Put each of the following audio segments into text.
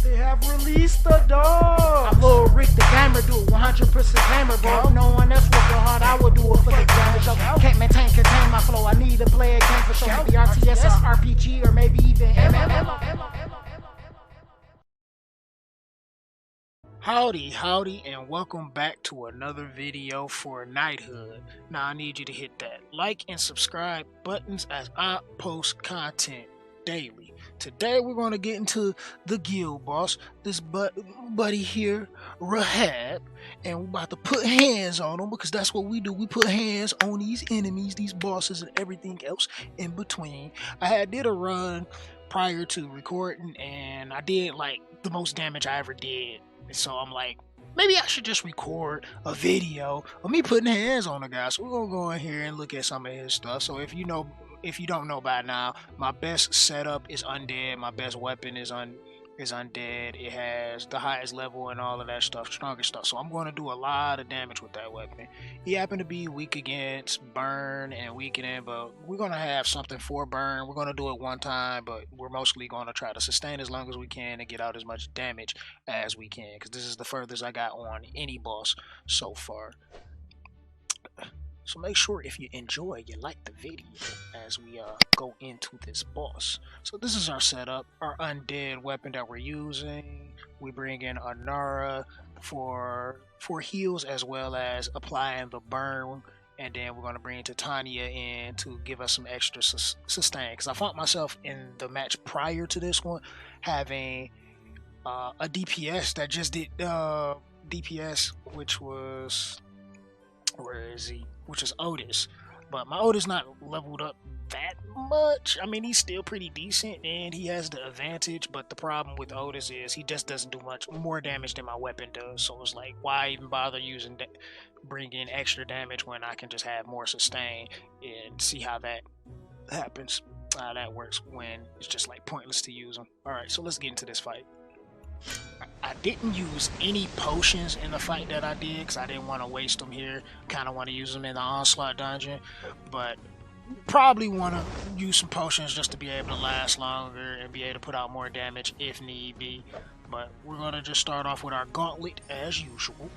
They have released the dog. I'm Lil Rick the gamer, do it 100% gamer, bro. If no one else working hard, I would do it for the damage. Can't contain my flow. I need to play a game for sure. Maybe RTS, RPG, or maybe even MMO. Howdy, and welcome back to another video for Knighthood. Now I need you to hit that like and subscribe buttons as I post content daily. Today we're going to get into the guild boss, this buddy here, Rahab, and we're about to put hands on him because that's what we do. We put hands on these enemies, these bosses, and everything else in between. I did a run prior to recording, and I did like the most damage I ever did. So I'm like, maybe I should just record a video of me putting hands on the guy. So we're gonna go in here and look at some of his stuff. So if you don't know by now, my best setup is undead. My best weapon is undead. It has the highest level and all of that stuff, strongest stuff. So I'm going to do a lot of damage with that weapon. He happened to be weak against burn and weakening, but we're going to have something for burn. We're going to do it one time, but we're mostly going to try to sustain as long as we can and get out as much damage as we can, because this is the furthest I got on any boss so far. So make sure if you enjoy, you like the video as we go into this boss. So this is our setup, our undead weapon that we're using. We bring in Anara for heals as well as applying the burn. And then we're going to bring Titania in to give us some extra sustain. Because I found myself in the match prior to this one having a DPS that just did DPS, which was... where is he? Which is Otis, but my Otis not leveled up that much. I mean, he's still pretty decent and he has the advantage, but the problem with Otis is he just doesn't do much more damage than my weapon does. So it's like, why even bother bringing extra damage when I can just have more sustain and see how that happens, how that works when it's just like pointless to use them. All right, so let's get into this fight. I didn't use any potions in the fight that I did because I didn't want to waste them here. Kind of want to use them in the onslaught dungeon, but probably want to use some potions just to be able to last longer and be able to put out more damage if need be. But we're going to just start off with our gauntlet as usual.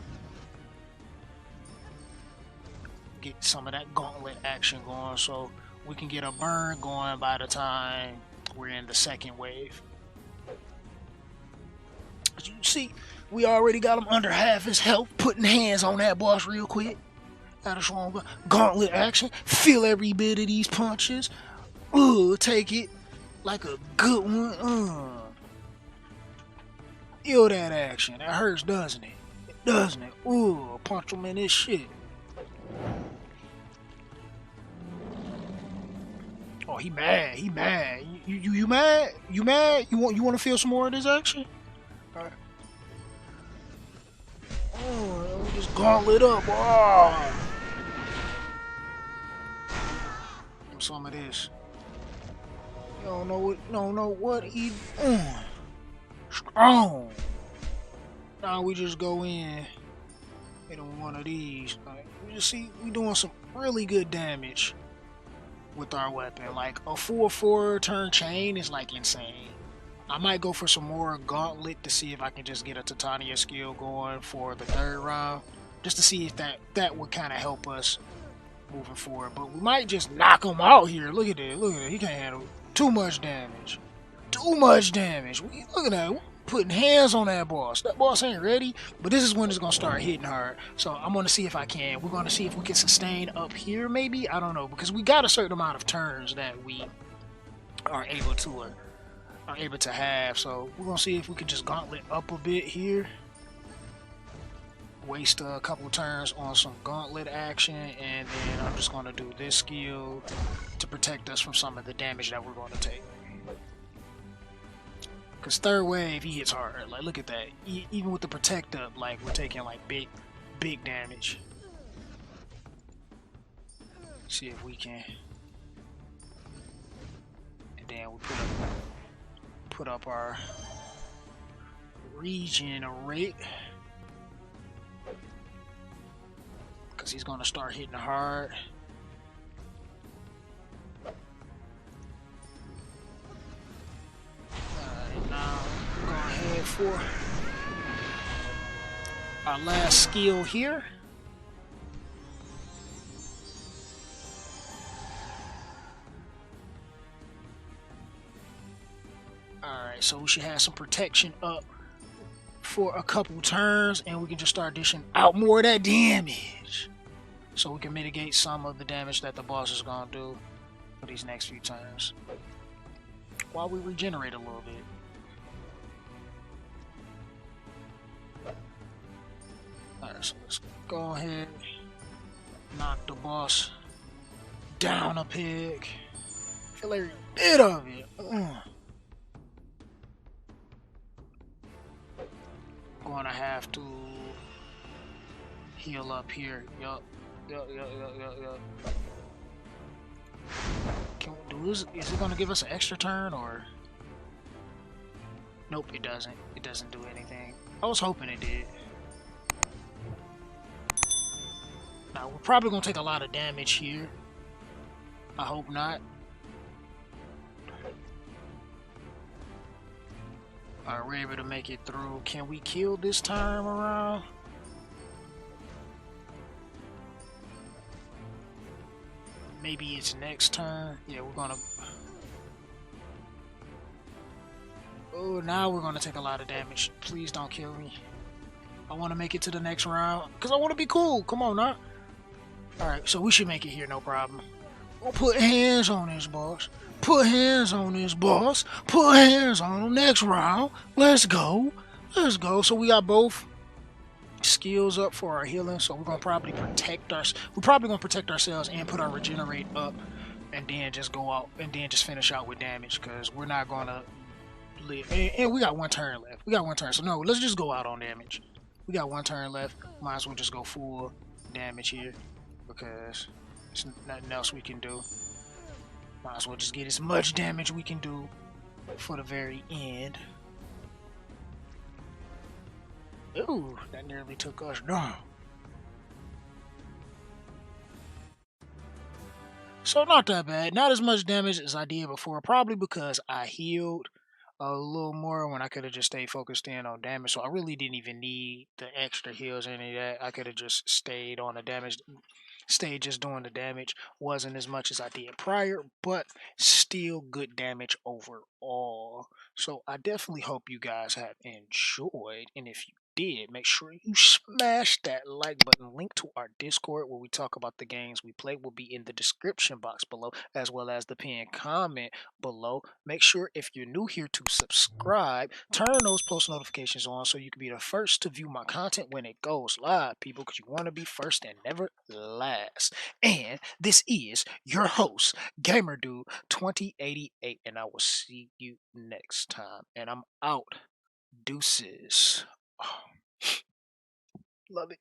Get some of that gauntlet action going so we can get a burn going by the time we're in the second wave. As you see, we already got him under half his health. Putting hands on that boss real quick. Got a strong gauntlet action. Feel every bit of these punches. Take it like a good one. Feel that action. That hurts, doesn't it? Doesn't it? Punch him in this shit. Oh, he mad. He mad. You mad? You mad? You want to feel some more of this action? Alright. Oh, we just gauntlet up. Oh. Some of this. You don't know what he strong. Now we just go in. Hit on one of these. Right. We just see we doing some really good damage with our weapon. Like a 4/4 turn chain is like insane. I might go for some more gauntlet to see if I can just get a Titania skill going for the third round, just to see if that would kind of help us moving forward. But we might just knock him out here. Look at that. Look at that. He can't handle too much damage. Too much damage. Look at that. We're putting hands on that boss. That boss ain't ready, but this is when it's going to start hitting hard. So I'm going to see if I can. We're going to see if we can sustain up here maybe. I don't know, because we got a certain amount of turns that we are able to have, so we're gonna see if we can just gauntlet up a bit here, waste a couple turns on some gauntlet action, and then I'm just gonna do this skill to protect us from some of the damage that we're going to take, because third wave he hits hard. Like, look at that. Even with the protect up, like, we're taking like big damage. See if we can, and then we put up our regenerate, because he's going to start hitting hard. Alright, now go ahead ahead for our last skill here. Alright, so we should have some protection up for a couple turns, and we can just start dishing out more of that damage. So we can mitigate some of the damage that the boss is going to do for these next few turns, while we regenerate a little bit. Alright, so let's go ahead, knock the boss down a peg. Feel every bit of it. Gonna have to heal up here. Yup. Can we do this? Is it gonna give us an extra turn or? Nope, it doesn't. It doesn't do anything. I was hoping it did. Now we're probably gonna take a lot of damage here. I hope not. Alright, we're able to make it through. Can we kill this time around? Maybe it's next turn. Yeah, we're gonna... Oh, now we're gonna take a lot of damage. Please don't kill me. I want to make it to the next round because I want to be cool. Come on now. Alright, so we should make it here, no problem. We'll put hands on this boss. Put hands on this boss. Put hands on him next round. Let's go. Let's go. So we got both skills up for our healing. So we're gonna probably protect ourselves and put our regenerate up, and then just go out and then just finish out with damage because we're not gonna live. And we got one turn left. We got one turn. So no, let's just go out on damage. We got one turn left. Might as well just go full damage here because there's nothing else we can do. Might as well just get as much damage we can do for the very end. Ooh, that nearly took us down. So not that bad. Not as much damage as I did before. Probably because I healed a little more when I could have just stayed focused in on damage. So I really didn't even need the extra heals or any of that. I could have just stayed on the damage. Stayed just doing the damage. Wasn't as much as I did prior, but still good damage overall. So I definitely hope you guys have enjoyed, and if you did, make sure you smash that like button. Link to our Discord where we talk about the games we play will be in the description box below, as well as the pinned comment below. Make sure if you're new here to subscribe, turn those post notifications on so you can be the first to view my content when it goes live, people, because you want to be first and never last. And this is your host, GamerDude2088, and I will see you next time. And I'm out. Deuces. Oh, love it.